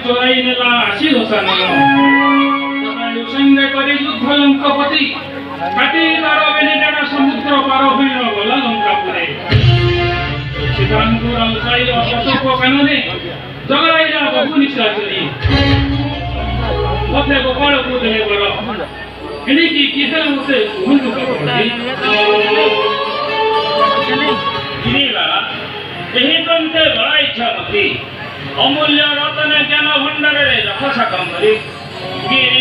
चोराई नेला आशी दोसा संगे करी युद्ध लंकापति काटी तार बेनिटाटा समुद्र पार होइन गला लंकापुरे सीतांकुर अलसाई अशोक कानने जगराइला बहु निशाचरी मते गोपाल को देले बरो एनी की किसे उसे हुंतु कबडी गिरीला एही तंते बड़ा इच्छा मती अमूल्य रत्न ज्ञान भंडार रे रखसा कम करी गिरी